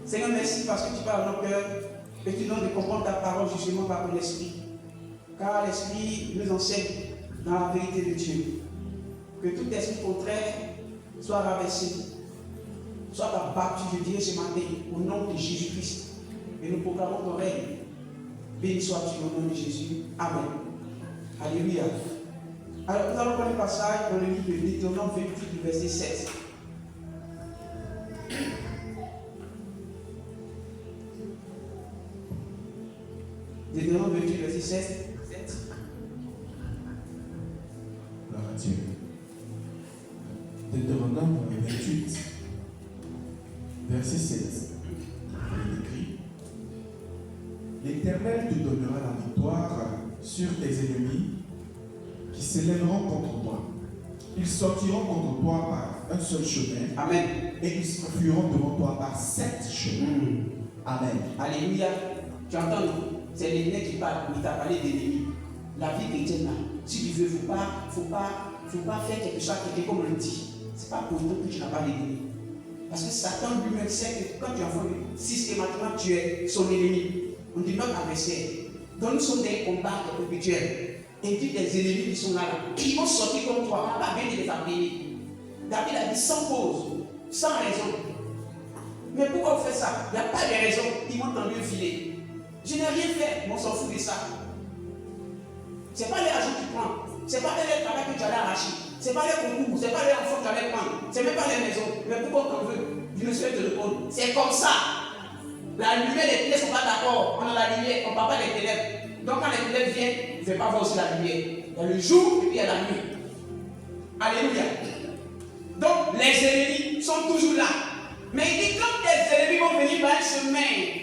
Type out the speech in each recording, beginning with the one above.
Seigneur, merci parce que tu parles à nos cœurs et tu donnes de comprendre ta parole justement par ton esprit. Car l'esprit nous enseigne dans la vérité de Dieu. Que tout esprit contraire soit rabaissé, soit abattu, je dirais ce matin, au nom de Jésus-Christ. Et nous proclamons ton règne. Béni sois-tu au nom de Jésus. Amen. Alléluia. Alors nous allons prendre le passage dans le livre de Deutéronome 28, du verset 7. Deutéronome 28, verset 7. Gloire à Dieu. Deutéronome 28, verset 7. Il est écrit: L'Éternel te donnera la victoire sur tes ennemis qui s'élèveront contre toi. Ils sortiront contre toi par un seul chemin. Amen. Et ils s'enfuiront devant toi par 7 chemins. Amen. Alléluia. Tu entends, non? C'est l'ennemi qui parle. Il t'a parlé d'ennemi. La vie chrétienne, là, si tu veux, il ne faut pas faire quelque chose à quelqu'un comme on le dit. Ce n'est pas pour toi que tu n'as pas d'ennemi. Parce que Satan lui-même sait que quand tu as fait systématiquement, tu es son ennemi. On dit notre adversaire. Donc nous sommes des combats perpétuels. Et puis des ennemis qui sont là, qui vont sortir comme toi. On n'a pas bien de les appeler. David a dit sans cause, sans raison. Mais pourquoi on fait ça? Il n'y a pas de raison. Ils m'ont tendu un filet. Je n'ai rien fait, mais on s'en fout de ça. Ce n'est pas les argent que tu prends. Ce n'est pas les travail que tu allais arracher. Ce n'est pas les concours. Ce n'est pas les enfants que tu allais prendre. Ce n'est même pas les maisons. Mais pourquoi on t'en veut? Je ne souhaite te répondre. C'est comme ça. La lumière et les ténèbres ne sont pas d'accord. On a la lumière, on ne parle pas des ténèbres. Donc quand les ténèbres viennent, vous ne pouvez pas voir aussi la lumière. Il y a le jour et puis il y a la nuit. Alléluia. Donc les ennemis sont toujours là. Mais il dit quand tes ennemis vont venir par un chemin,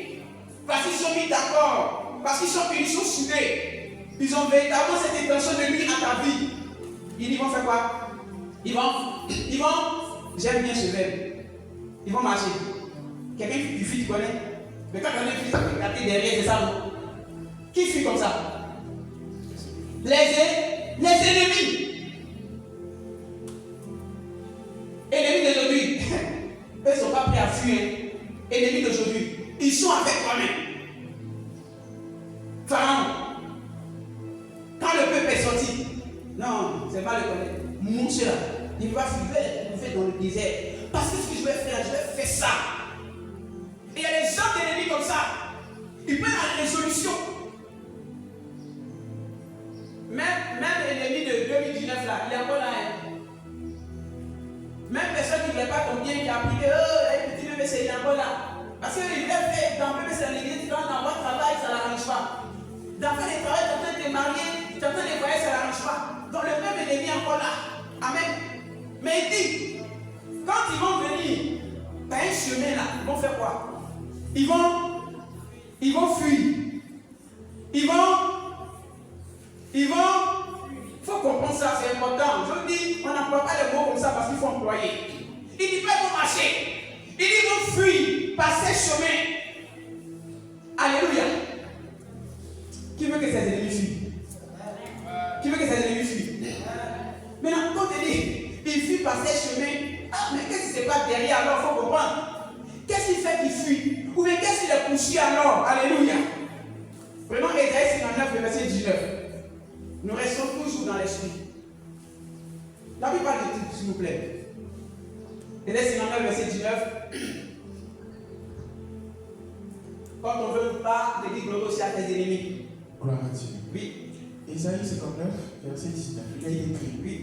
parce qu'ils sont mis d'accord, parce qu'ils sont unis, ils sont soudés, ils ont véritablement cette intention de nuire à ta vie. Ils vont faire quoi? Ils vont, j'aime bien ce verbe, ils vont marcher. Quelqu'un qui fuit, tu connais? Mais quand on est fuit, ça peut gratter derrière, c'est ça, non? Qui fuit comme ça? Les ennemis. Ennemis d'aujourd'hui, eux ne sont pas prêts à fuir. Ennemis d'aujourd'hui, ils sont avec toi-même. Pharaon, quand le peuple est sorti, non, c'est pas le connaître. Mousse là, il va fuir dans le désert. Parce que ce que je vais faire ça. Et il y a des gens d'ennemis comme ça. Ils prennent la résolution. Même l'ennemi de 2019 là, il est encore là. Même personne qui ne voulait pas ton bien, qui a pris que petit bébé, c'est encore là. Parce qu'il a fait dans le bébé, c'est l'église, tu vas en avoir travail, ça ne l'arrange pas. Dans le travail, tu es en train de te marier, tu es en train de voyager, ça ne l'arrange pas. Donc le même ennemi est encore là. Amen. Mais il dit, quand ils vont venir par un chemin là, ils vont faire quoi? Ils vont fuir. Il faut comprendre ça, c'est important. Je dis, on n'emploie pas les mots comme ça parce qu'il faut employer. Il dit pas qu'ils vont marcher. Il dit ils vont fuir par ces chemins. Alléluia. Qui veut que ses ennemis fuient? Qui veut que ses ennemis fuient? Maintenant, quand on dit, il fuit par ces chemins. Ah, mais qu'est-ce qui se passe derrière alors? Il faut comprendre. Qu'est-ce qui fait qu'il fuit? Ou bien qu'est-ce qui les poursuit alors? Alléluia. Prenons Ésaïe 59, verset 19. Nous restons toujours dans l'esprit. La Bible parle de tout, s'il vous plaît. Ésaïe 59, verset 19. Quand on veut pas, il dit gloire aussi à tes ennemis. Gloire à Dieu. Oui. Ésaïe 59, verset 19. Il est écrit: Oui.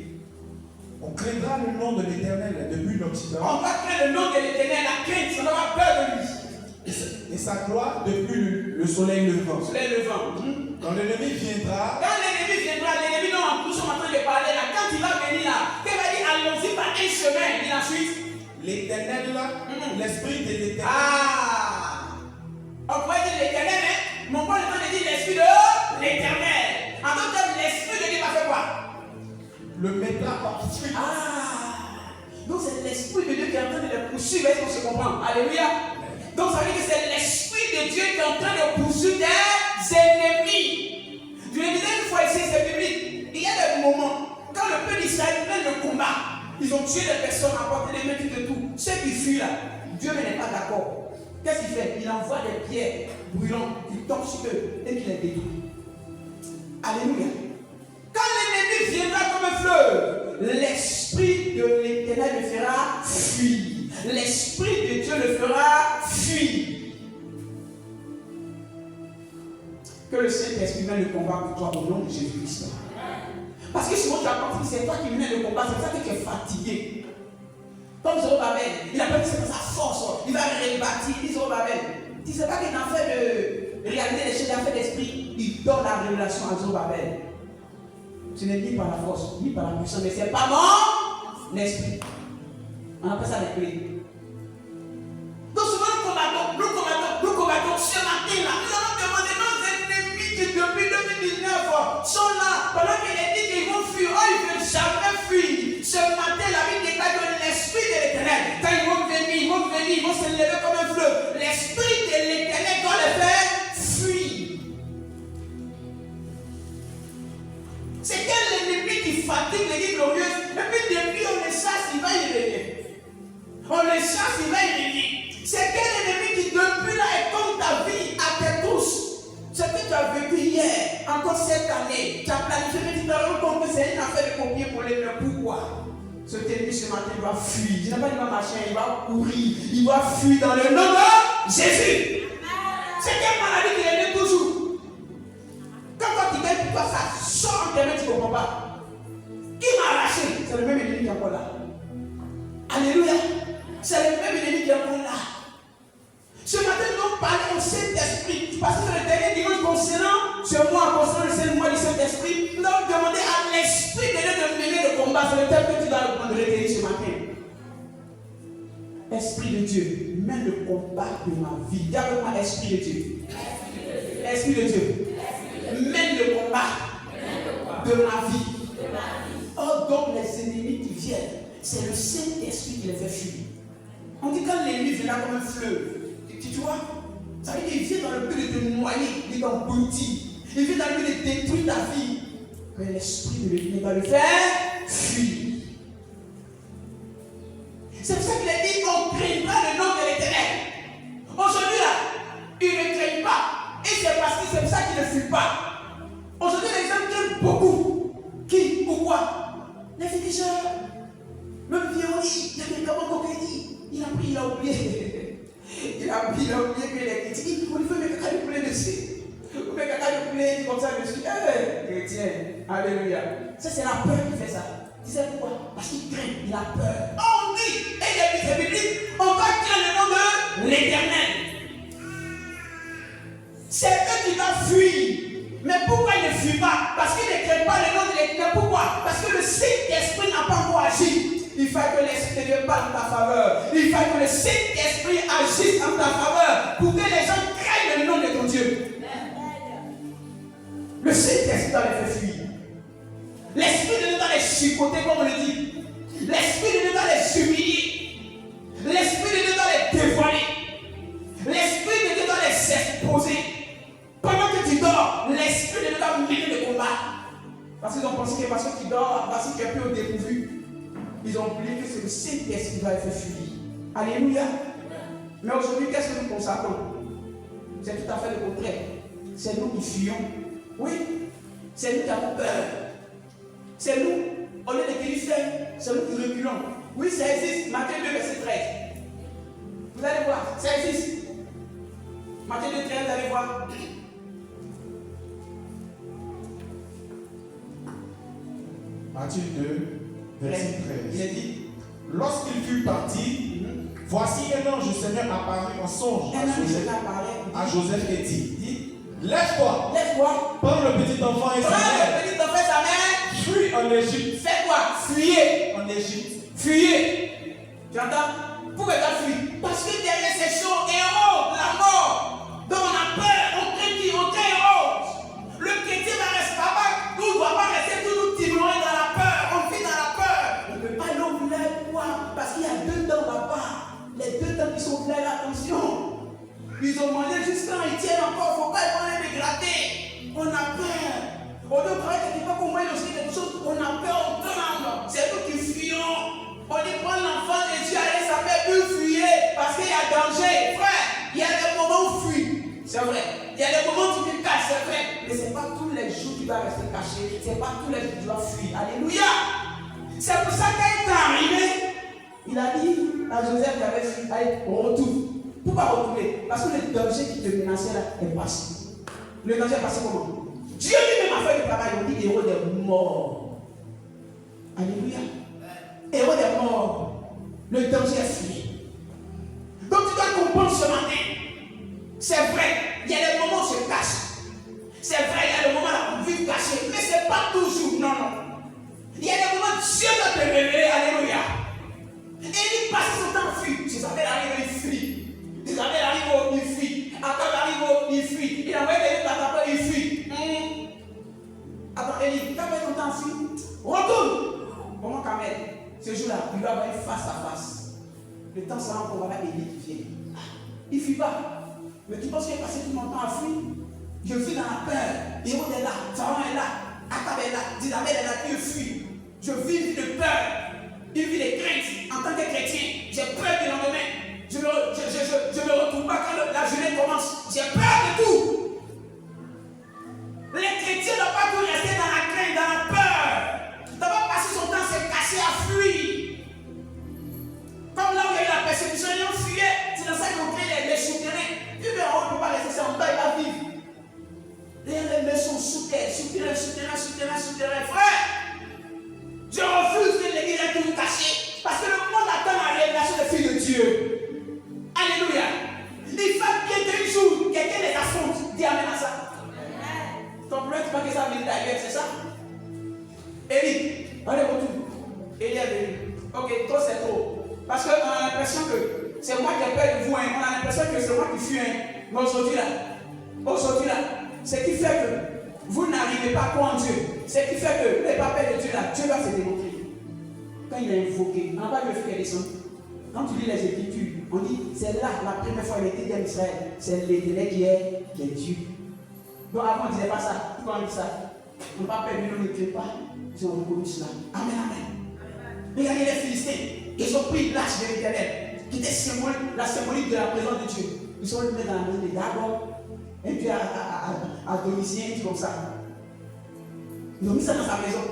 On craindra le nom de l'Éternel depuis l'Occident. On va craindre le nom de l'Éternel, la crainte, on aura peur de lui. Et sa gloire depuis le soleil levant. Le soleil levant. Quand l'ennemi viendra, l'ennemi dont en plus on est en train de parler là, quand il va venir là, il va dire allons-y par un chemin, et ensuite l'Éternel, l'Esprit de l'Éternel. Ah! On pourrait dire l'Éternel, hein? Mon père est en train de dire l'Esprit de l'Éternel. En d'autres termes, l'Esprit de Dieu va faire quoi? Le mettra hors fuite. Ah! Donc c'est l'Esprit de Dieu qui est en train de le poursuivre, est-ce qu'on se comprend? Alléluia! Donc ça veut dire que c'est l'Esprit de Dieu qui est en train de poursuivre des ennemis. Je le disais une fois ici, c'est biblique. Il y a des moments, quand le peuple d'Israël mène le combat, ils ont tué des personnes, apporté des mains, tout. Ceux qui fuient là, Dieu n'est pas d'accord. Qu'est-ce qu'il fait? Il envoie des pierres brûlantes qui tombent sur eux et qui les détruisent. Alléluia. Quand l'ennemi viendra comme un fleuve, l'esprit de l'Éternel le fera fuir. L'esprit de Dieu le fera fuir. Que le Saint-Esprit mène le combat pour toi au nom de Jésus-Christ. Parce que souvent tu as compris, c'est toi qui mènes le combat, c'est pour ça que tu es fatigué. Comme Zorobabel, il a peur que c'est sa force, il va rebâtir, il dit Zorobabel. Tu ne sais pas qu'il en fait de réaliser les choses d'affaires d'esprit, il donne la révélation à Zorobabel. Ce n'est ni par la force, ni par la puissance, mais c'est pas mon esprit. On appelle ça l'esprit. Donc souvent nous combattons ce matin-là. Nous allons demander nos ennemis qui depuis 2019 sont là. Pendant qu'il est dit qu'ils vont fuir, ils ne veulent jamais fuir. Ce matin, la vie déclare que l'esprit de l'Éternel, quand ils vont venir, ils vont se lever comme un fleuve. L'esprit de l'Éternel doit les faire fuir. C'est quel ennemi qui fatigue l'église glorieuse, et puis depuis on le chasse, il va y revenir. On le chasse, il va y revenir. C'est quel ennemi qui depuis là est contre ta vie, à tes tous. Ce que tu as vécu hier, encore cette année, tu as planifié, mais tu te rends compte que c'est une affaire de combien pour les mais pourquoi? Cet ennemi ce matin va fuir. Il n'a pas dit va marcher, il va courir. Il va fuir dans le nom de Jésus. C'est quelle maladie qui est toujours? Quand tu gagnes pour toi, ça sort en termes, tu ne comprends pas. Qui m'a arraché? C'est le même ennemi qui est encore là. Alléluia. C'est le même ennemi qui est encore là. Ce matin, nous allons parler au Saint-Esprit. Parce que le dernier dimanche concernant ce mois, concernant le seul mois du Saint-Esprit, nous allons demander à l'Esprit de Dieu de mener le combat. C'est le thème que tu dois retenir ce matin. Esprit de Dieu, mène le combat de ma vie. Dis avec moi, Esprit de Dieu. Esprit de Dieu, mène le combat de ma vie. Oh, donc les ennemis qui viennent, c'est le Saint-Esprit qui les fait fuir. On dit quand l'ennemi vient là comme un fleuve, tu vois, ça veut dire qu'il vient dans le but de te noyer, de t'engloutir. Il vient dans le but de détruire ta vie. Mais l'esprit de l'ennemi va le faire fuir. C'est pour ça qu'il a dit on craindra le nom de l'Éternel. Aujourd'hui là, il ne craignent pas. Et c'est parce que c'est pour ça qu'il ne fuit pas. Aujourd'hui les gens craignent beaucoup. Qui? Pourquoi? Les féticheurs. Même violoniste, il y a quelqu'un qui dit, il a pris, il a oublié. Il a oublié que les critiques, il faut mettre caca de poulet dessus. Vous mettez caca de poulet comme ça dessus. Chrétien, alléluia. Ça, c'est la peur qui fait ça. Tu sais pourquoi? Parce qu'il craint, il a peur. On dit, et il y a biblique, on va craindre le nom de l'Éternel. C'est eux qui doivent fuir. Mais pourquoi ils ne fuient pas? Parce qu'ils ne craignent pas le nom de l'Éternel. Pourquoi? Parce que le Saint-Esprit n'a pas encore agi. Il faut que l'Esprit de Dieu parle en ta faveur. Il faut que le Saint-Esprit agisse en ta faveur pour que les gens craignent le nom de ton Dieu. Le Saint-Esprit doit les faire fuir. L'Esprit de Dieu doit les chicoter, comme on le dit. L'Esprit de Dieu doit les humilier. L'Esprit de Dieu doit les dévoiler. L'Esprit de Dieu doit les exposer. Pendant que tu dors, l'Esprit de Dieu doit mener le combat. Parce qu'ils ont pensé que parce que tu dors, parce que tu es un peu au dépourvu, ils ont oublié que c'est le Saint-Esprit qui va les faire fuir. Alléluia. Mais aujourd'hui, qu'est-ce que nous constatons? C'est tout à fait le contraire. C'est nous qui fuyons. Oui, c'est nous qui avons peur. C'est nous, au lieu de guérir, c'est nous qui reculons. Oui, ça existe. Matthieu 2, verset 13. Vous allez voir, ça existe. Matthieu 2, 13, vous allez voir. Matthieu 2, verset 13. Il est dit, lorsqu'il fut parti, voici un ange du Seigneur apparut en songe à Joseph et dit, lève-toi, prends le petit enfant et sa mère, fuis en Égypte. Fais quoi? Fuyez En Égypte. Fuyez. Tu entends? Pourquoi tu as fui? Parce que derrière ces choses, héros, la mort. Donc on a peur, on craint qui? On craint héros. Le chrétien va rester là-bas. Nous ne doit pas rester toujours timorés dans la peur. On vit dans la peur. On ne peut pas aller au village. Pourquoi? Parce qu'il y a 2 dents là-bas. Les 2 dents qui sont pleines, attention. Ils ont mangé jusqu'à ils tiennent encore. Il ne faut pas aller les gratter. On a peur. On doit croire que tu peux comprendre aussi quelque chose. On a peur, on tremble. C'est nous qui fuyons. On dit prendre l'enfant de Dieu, allez, ça fait plus fuir. Parce qu'il y a danger. Frère, il y a des jours tu dois rester caché. Ce n'est pas tous les jours que tu dois fuir. Alléluia. C'est pour ça qu'il est arrivé. Il a dit à Joseph qui avait fui, allez, on retourne. Pourquoi retourner? Parce que le danger qui te menaçait là est passé. Le danger est passé comment? Dieu lui-même a fait le travail. On dit Hérode est mort. Alléluia. Hérode est mort. Le danger est fui. Donc tu dois comprendre ce matin. C'est vrai, il y a des moments où on se cache. C'est vrai, il y a des moments où on vit caché. Mais ce n'est pas toujours. Non, non. Il y a des moments où Dieu doit te révéler. Alléluia. Et il passe son temps à fuir. Jézabel arrive, il fuit. Jézabel arrive, il fuit. Akab arrive, il fuit. Il envoie des gens, il fuit. Attends, Élie, quand tu as ton temps à fuir, retourne. Comment Kamel, ce jour-là, il va avoir face à face. Le temps sera pour voir Élie qui vient. Il ne fuit pas. Mais tu penses qu'il est passé tout mon temps à fuir? Je vis dans la peur. Hérode est là, Pharaon est là, Akab est là, Jézabel est là, il fuit. Je vis de peur. Il vit des craintes. En tant que chrétien, j'ai peur du lendemain. Je ne retrouve pas quand la journée commence. J'ai peur de tout. Les chrétiens ne doivent pas tout rester dans la crainte, dans la peur. Ils ne doivent pas passer son temps à se cacher, à fuir. Comme là où il y a eu la persécution, ils ont fui. C'est dans ça qu'ils ont créé les souterrains. On ne peut pas laisser ça en temps, il va vivre. Les leçons souterrains. Frère, je refuse que l'église est toujours cachée. Parce que le monde attend la révélation des filles de Dieu. Alléluia. Il faut bien qu'un jour, quelqu'un les affronte. Dis amen à ça. Ton problème, tu penses que ça vient d'ailleurs, c'est ça? Élie, allez, retourne. Élie est venu. Ok, toi c'est trop. Parce qu'on a l'impression que c'est moi qui ai peur de vous. Hein. On a l'impression que c'est moi qui fuis. Hein. Mais aujourd'hui là, ce qui fait que vous n'arrivez pas à croire en Dieu. Ce qui fait que les papiers de Dieu là, Dieu va se démontrer. Quand il a invoqué, en bas de fait descend. Quand tu lis les Écritures, on dit c'est là la première fois qu'il était en Israël. C'est l'Éternel qui est Dieu. Donc avant on ne disait pas ça. Pourquoi on dit ça? On ne va pas permettre, on ne crée pas. Ils ont reconnu cela. Amen, amen. Regardez les Philistins. Ils ont pris l'âge de l'Éternel, qui était la symbolique de la présence de Dieu. Ils sont revenus dans la maison de Dagon, et puis à Domitien, et tout comme ça. Ils ont mis ça dans sa maison.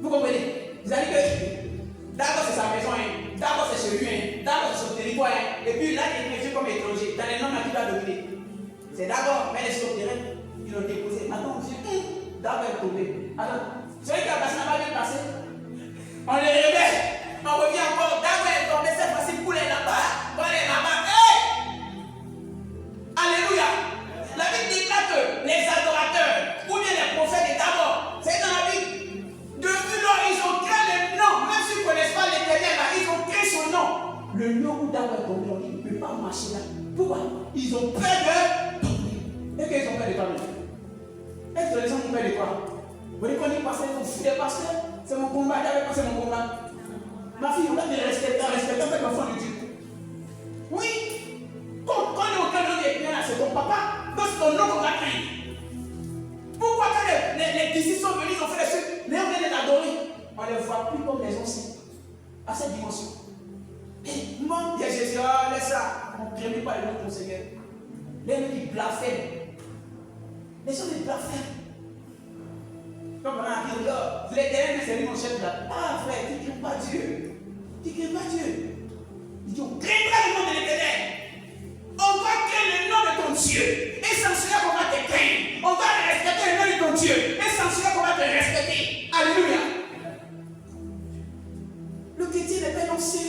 Vous comprenez? Vous allez que Dagon c'est sa maison, hein. Dagon c'est chez lui, hein. Dagon c'est son territoire, hein. Et puis là il est prévu comme étranger. Dans les noms là qui va dominer. C'est Dagon, mais les souterrains, ils l'ont déposé. Attends, Dagon est tombé. Attends, c'est vrai que la personne n'a pas bien passé. On les réveille. On revient encore. Dagon est tombé. Cette fois-ci, pour les là-bas. Pour les là-bas. Hey! Alléluia. La Bible dit là que les adorateurs, ou bien les prophètes d'abord, c'est dans la Bible. Depuis lors, ils ont créé le nom. Même s'ils ne connaissent pas l'Éternel, là, ils ont créé son nom. Le nom où Dagon est tombé, on dit, il ne peut pas marcher là. Pourquoi? Ils ont peur de tomber. Et qu'ils ont peur de tomber. Est-ce que les gens ont peur de quoi? Vous voyez qu'on dit passer, vous foutez pasteur? C'est mon combat, j'avais passé mon combat. Ma fille, on doit te respecter avec l'enfant de Dieu. Oui. Quand on est au cœur de Dieu, c'est ton papa. Donc c'est ton nom qu'on va craindre. Pourquoi quand les disciples sont venus, ils ont fait les choses, mais on vient les adorer. On ne les voit plus comme des anciens. À cette dimension. Et mon Dieu Jésus, laisse ça. On ne crée pas le nom de ton Seigneur. Les gens qui blasphèment. Les gens qui blasphèment. Comme on a dit, regarde, l'Éternel, c'est lui mon chef là. Ah frère, tu ne crains pas Dieu. Tu ne crains pas Dieu. Il dit, on craindra le nom de l'Éternel. On va craindre le nom de ton Dieu. Et sans cela qu'on va te craindre. On va respecter le nom de ton Dieu. Et sans cela qu'on va te respecter. Alléluia. Le chrétien n'est pas lancé.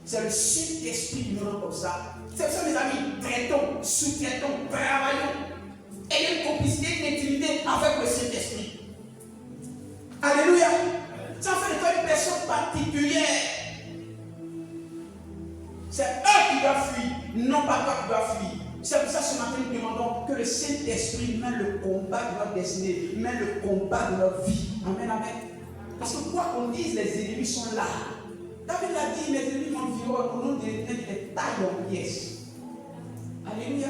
C'est le Saint-Esprit qui nous rend comme ça. C'est ça mes amis. Traitons, sous-traitons, travaillons. Ayez une complicité, une intimité avec le Saint-Esprit. Alléluia. Ça fait de toi une personne particulière. C'est eux qui doivent fuir, non pas toi qui dois fuir. C'est pour ça ce matin nous demandons que le Saint-Esprit mène le combat de notre destinée, mène le combat de notre vie. Amen, amen. Parce que quoi qu'on dise, les ennemis sont là. David l'a dit, mes ennemis m'environnent au nom de l'Éternel, des tailles en pièces. Alléluia.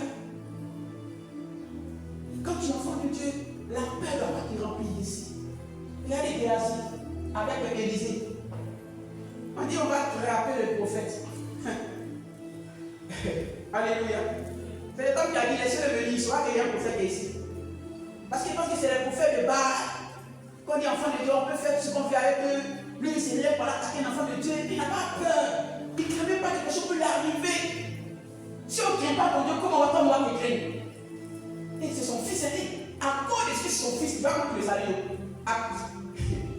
Quand tu es enfant de Dieu, la paix ne doit pas te remplir ici. Regardez Géasi avec Élisée. On dit on va te rappeler le prophète. Alléluia. C'est le temps qui a dit laissez-le venir, il saura qu'il y a un prophète ici. Parce qu'ils pensent que c'est les prophètes de Baal. Quand on dit enfant de Dieu, on peut faire ce qu'on fait avec eux. Lui, il s'élève pour attaquer un enfant de Dieu. Il n'a pas peur. Il ne craint même pas que quelque chose peut lui arriver. Si on ne craint pas pour Dieu, comment on va pas moi me craindre? Et c'est son fils aîné. À cause de ce que c'est son fils, il va contre le salaire.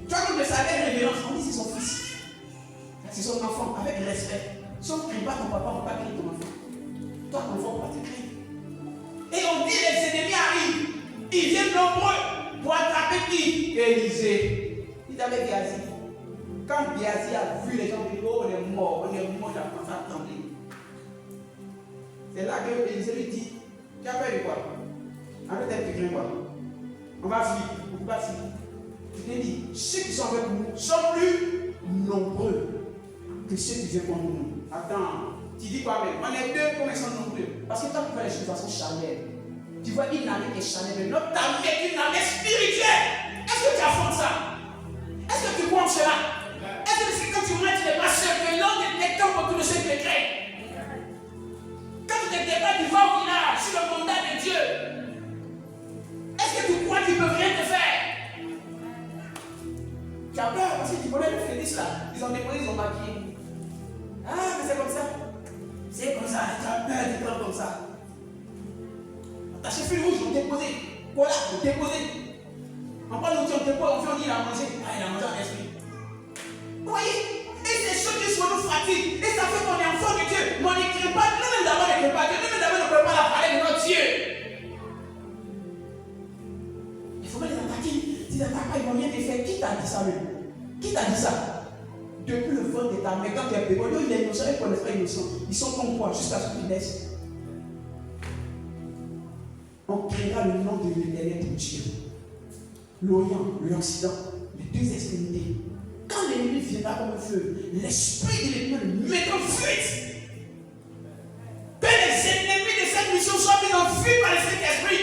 Tu vas contre le salaire, révérence. On dit c'est son fils. C'est son enfant, avec respect. Si on ne craint pas ton papa, on ne va pas craindre ton enfant. Toi, ton enfant, on va te craindre. Et on dit les ennemis arrivent. Ils viennent nombreux pour attraper qui? Élisée. Il avait Géasi. Quand Géasi a vu les gens dire, oh, on est mort, il a commencé à trembler. C'est là que Élisée lui dit, tu as peur de quoi? Avec tel tu crains quoi? On va fuir, on ne peut pas fuir. Je t'ai dit, ceux qui sont avec nous sont plus nombreux que ceux qui viennent contre nous. Attends, tu dis quoi même? On est deux, comme ils sont nombreux. Parce que toi, tu fais les choses de façon charnelle. Tu vois une âme qui est charnelle, mais notre âme est une âme spirituelle. Est-ce que tu affrontes ça? Est-ce que tu crois en cela? Est-ce que c'est quand tu mets, tu n'es pas sûr que l'on est comme autour de ceux qui le craignent? Quand tu te débats, tu vas au village sur le mandat de Dieu. Est-ce que tu crois qu'ils ne peuvent rien te faire? Tu as peur parce que tu connais le Félix là. Ils ont déposé, ils ont maquillé. Ah, mais c'est comme ça. C'est comme ça. Tu as peur de prendre comme ça. Ta chefferie rouge, ils ont déposé. Voilà, ils ont déposé. On parle de on dépose, on fait, on dit il a mangé. Ah, il a mangé en esprit. Vous voyez? Et ces choses qui sont nous fatiguent. Et ça fait qu'on est enfant de Dieu. Mais on ne craint pas. Nous-mêmes d'abord ne craint pas Dieu. Nous-mêmes d'abord ne pouvons pas la parler de notre Dieu. Il faut pas les attaquer. S'ils n'attaquent pas, ils ne vont rien te faire. Qui t'a dit ça même? Qui t'a dit ça? Depuis le ventre de ta mère, quand tu es bébé, il est innocent, ils ne connaissent pas innocent. Ils sont comme quoi jusqu'à ce qu'ils naissent. On créera le nom de l'Éternel pour Dieu. L'Orient, l'Occident, les deux extrémités. Quand l'ennemi viendra comme un feu, l'esprit de l'ennemi le mettra en fuite. Que les ennemis de cette mission soient mis en fuite par le Saint-Esprit.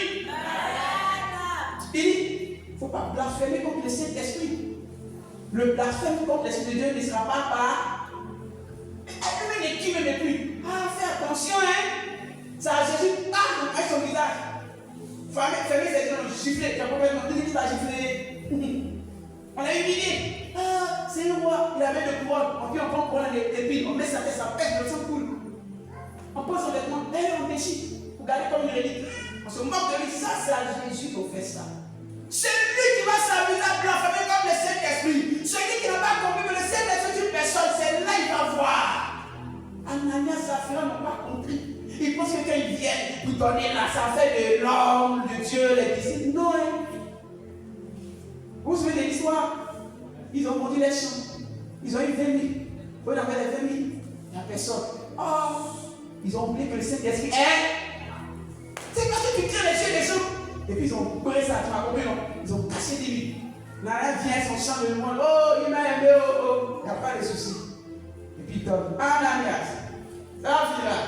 Il dit, il ne faut pas blasphémer contre le Saint-Esprit. Le blasphème contre l'Esprit de Dieu ne sera pas par. Lui ne tue même plus. Ah, fais attention, hein. Ça a Jésus, avec son visage. Fermez ses yeux, gifler. Tu as complètement dit qu'il va gifler. On a humilié. Ah, c'est le roi. Il avait le pouvoir. On prend couronne d'épines. On met sa tête, ça pèse, le sang coule. On pose son vêtement. Et on déchire. Pour garder comme une relique. On se moque de lui. Ça, c'est à Jésus qu'on fait ça. C'est lui qui va s'amuser à blasphémer comme le Saint-Esprit. Celui qui n'a pas compris que le Saint-Esprit est une personne, c'est là qu'il va voir. Ananias et Saphira n'ont pas compris. Ils pensent que quand ils viennent pour donner là, ça fait de l'homme, de Dieu, les disciples. Non, hein. Vous vous souvenez de l'histoire? Ils ont vendu les champs. Ils ont eu 20 000. Vous avez les 20 000. Il n'y a personne. Oh, ils ont oublié que le Saint-Esprit est. C'est parce que tu tiens les yeux des gens. Et puis ils ont coupé ça, tu m'as compris, non? Ils ont caché des vies. Nana vient son chant de louange. Oh, il m'a aimé, oh, oh. Il n'y a pas de souci. Et puis il donne. Ananias, ça va finir là.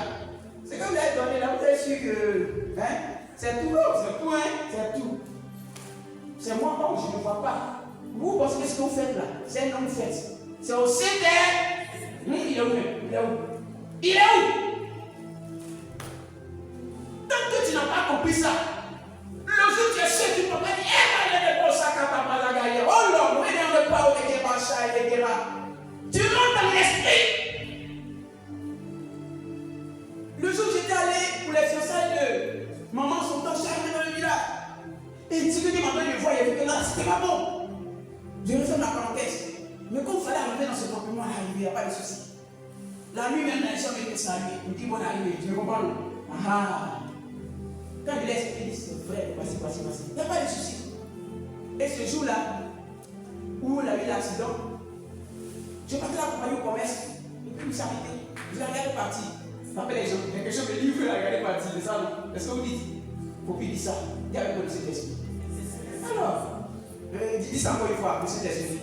C'est comme vous avez donné là, vous avez su que. Hein? C'est tout, c'est tout, hein? C'est tout. C'est moi, non, je ne vois pas. Vous pensez que ce que vous faites là, c'est un homme fait. C'est au CDR. Il est où? Il est où? Il est où? Tant que tu n'as pas compris ça, le jour où tu es sûr, tu ne peux pas dire, il est ça quand tu as gagné. Oh non, il n'est pas où il est pas ça, il est là. Tu rentres dans l'esprit. Le jour où j'étais allé pour les fiançailles de maman, son temps charmé dans le village. Et ce que tu m'as donné le voix, il y avait que là, c'était pas bon. Je referme la parenthèse. Mais comme il fallait arriver dans ce campement, il n'y a pas de souci. La nuit même, les gens étaient salués. Il me dit, bon, arrivé, tu me comprends? Ah. Quand il laisse, il dit, c'est vrai, passez. Il n'y a pas de souci. Et ce jour-là, où il a eu l'accident, je partais l'accompagner au commerce. Et puis il s'est arrêté. Je l'ai regardé partir. Après les gens, il y a quelque chose de livre, il a regardé partir. C'est ça, non? Est-ce que vous dites? Faut qu'il dise ça. Il y a un peu de cet esprit. Alors, dis ça encore une fois, le Saint-Esprit.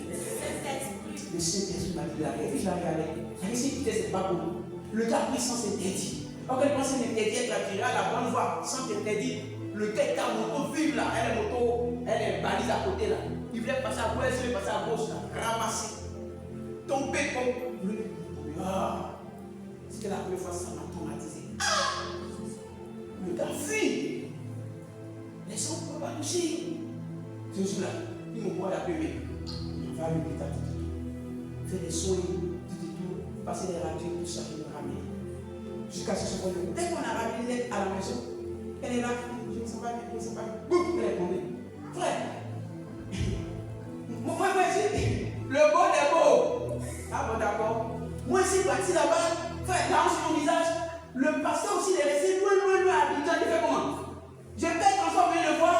Le Saint-Esprit m'a dit là. Et puis je l'ai regardé. Il a dit, c'est pas bon. Le gars puissant s'interdit. Quand elle pense qu'elle interdit, elle va tirer à la bonne voie sans t'interdire. Le gars est à moto vive là. Elle est moto, elle est balise à côté là. Il voulait passer à gauche, il voulait passer à gauche là. Ramasser. Tomber comme. Ah. C'était la première fois que ça m'a traumatisé. Ah. Le gars fuit. Les gens ne peuvent pas toucher. Toujours là. Il me voit la pluie. On va à l'hôpital. Faire des soins, tout, passer des radios, tout ça, il me ramène. Jusqu'à ce qu'on dès qu'on a ramené l'aide à la maison, elle est là, je ne sais pas, boum, elle est tombée. Frère, moi, le bon est beau. Ah bon, d'accord. Moi, je suis parti là-bas, frère, là, sur mon visage, le pasteur aussi, il est resté loin, à Abidjan, il fait comment? Je vais transformer le voir.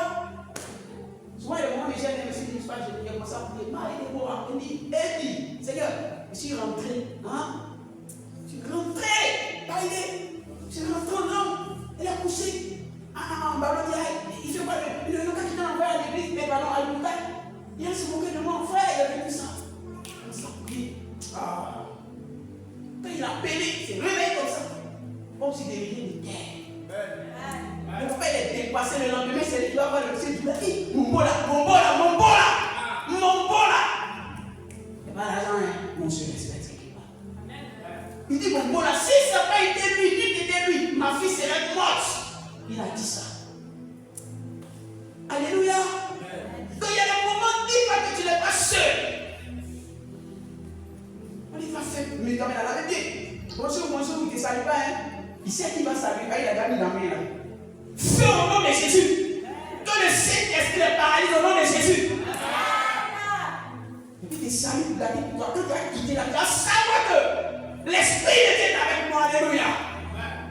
Souvent, il y a des moments où je me suis dit, j'ai commencé à prier, il est beau, il dit, Seigneur, je suis rentré, hein? Je suis rentré, je suis rentré en homme, elle a couché en ballon, il fait quoi? Le gars qui t'a envoyé à l'église, mais ballon à l'hôpital, il a se moqué de moi, frère, il a vécu ça. On s'en prie. Quand il a appelé, il s'est réveillé comme ça. Comme si des milliers de terre. Mon frère est dépassé le lendemain, c'est lui qui va avoir le ciel. Il a dit, mon bola. C'est pas l'argent, hein. Mon Dieu respecte ce qu'il parle. Il dit, mon bola, si ça n'a pas été lui, ma fille serait morte. Il a dit ça. Alléluia. Quand il y a des moments, dis pas que tu n'es pas seul. On dit, va faire, mais quand même, elle avait dit, bonjour, il ne te salue pas, hein. Il sait qu'il va saluer, il a gagné la main là. Fais au nom de Jésus. Que le Saint-Esprit les paralyse au nom de Jésus. Et puis, il te salue pour garder pour toi. Quand tu as quitté la classe, savoir que l'Esprit de Dieu est avec moi. Alléluia.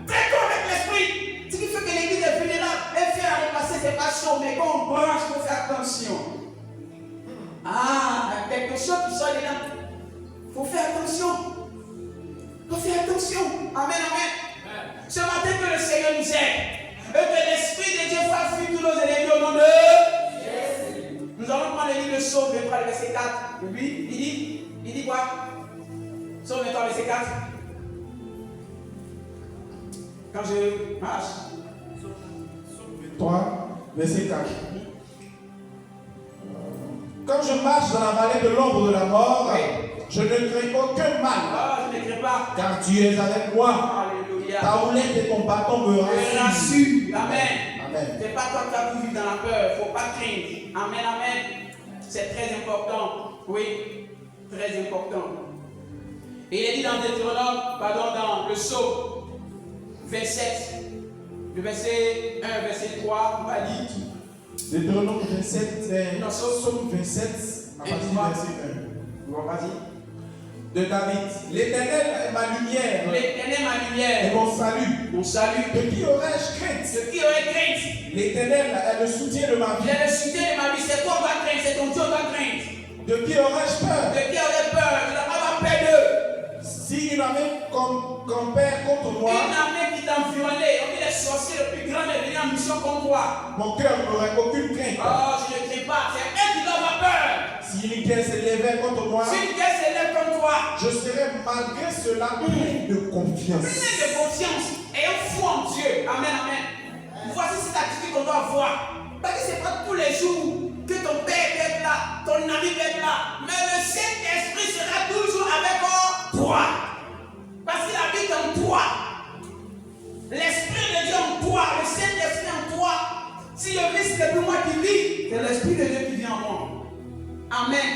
Traite-toi avec l'Esprit. Ce qui fait que l'église est vulnérable. Elle fait à repasser ses passions, mais quand on branche, il faut faire attention. Il y a quelque chose qui sort dedans. Il faut faire attention. Il faut faire attention. Amen. Ce matin, que le Seigneur nous aide. Et que l'Esprit de Dieu fasse fuir tous nos ennemis au nom de Jésus. Nous allons prendre le livre de Psaume 23, verset 4. Et puis, il dit quoi? Psaume 23, verset 4. Quand je marche. Psaume 23, verset 4. Quand je marche dans la vallée de l'ombre de la mort, je ne crains aucun mal. Je ne crains pas. Car tu es avec moi. Alléluia. Ta houlette et ton bâton me rassurent. Amen. C'est pas toi qui as tout vu dans la peur. Il ne faut pas craindre. Amen. C'est très important. Oui, très important. Et il est dit dans dans le Psaume 27, le verset 1, verset 3, on va lire tout. Deutéronome 27, Psaume 27, à partir du verset 1. Vas-y. De David. L'Éternel est ma lumière. Et mon salut. De qui aurais-je crainte? L'Éternel est le soutien de ma vie. C'est toi qui dois craindre, c'est ton Dieu qui doit craindre. De qui aurais-je peur? Tu n'as pas peur d'eux. Si une armée campait contre moi, une armée qui t'a violé, on dit les sorciers le plus grand est venu en mission contre toi. Mon cœur n'aurait aucune crainte. Je ne crains pas, c'est elle qui doit avoir peur. Si une guerre s'élèvait contre moi, je serais malgré cela plein de confiance. Ayant foi en Dieu. Amen. Voici cette attitude qu'on doit avoir. Parce que ce n'est pas tous les jours que ton père peut être là, ton ami peut être là. Mais le Saint-Esprit sera toujours avec toi. Parce qu'il habite en toi. L'Esprit de Dieu en toi, le Saint-Esprit en toi. Si le Christ n'est plus moi qui vis, c'est l'Esprit de Dieu qui vit en moi. Amen.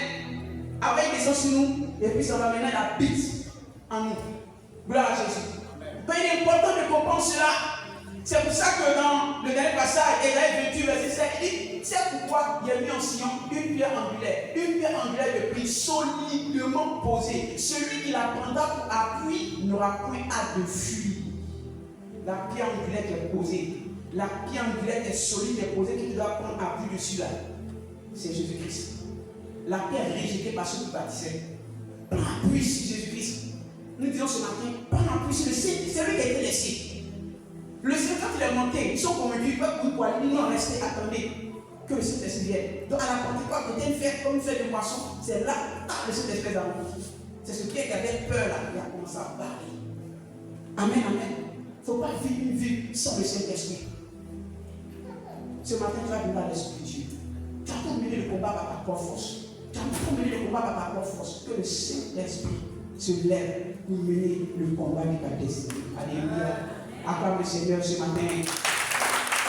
Avec des gens sur nous, et puis ça va maintenant habite en nous. Gloire à Jésus. Donc il est important de comprendre cela. C'est pour ça que dans le dernier passage, Ésaïe 28, verset 7, il dit, c'est pourquoi il a mis en Sion une pierre angulaire de prix solidement posée. Celui qui la prendra pour appui n'aura point hâte de fuir. La pierre angulaire qui est posée, la pierre angulaire est solide, est posée, qui doit prendre appui dessus là. C'est Jésus-Christ. La pierre rejetée par ceux qui bâtissaient. Prends appui sur Jésus-Christ. Nous disons ce matin, prends appui sur le Seigneur, c'est lui qui a été laissé. Le Seigneur, quand il est monté, ils sont convaincus, ils n'ont resté, attendez, que le Saint-Esprit vienne. Donc à la Pentecôte, quand il fait comme une fête de moisson, c'est là que le Saint-Esprit est dans nous. C'est ce Pierre qui avait peur là, il a commencé à parler. Amen. Il ne faut pas vivre une vie sans le Saint-Esprit. Ce matin, tu vas venir à l'Esprit de Dieu. Tu as pas mené le combat par ta propre force. Tu as pas mené le combat par ta propre force. Que le Saint-Esprit se lève pour mener le combat qui t'a destiné. Alléluia. Acclame le Seigneur ce matin. Et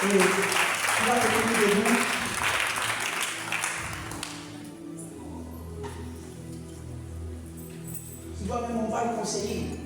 tu vas te tenir debout. toi-même, on va le conseiller.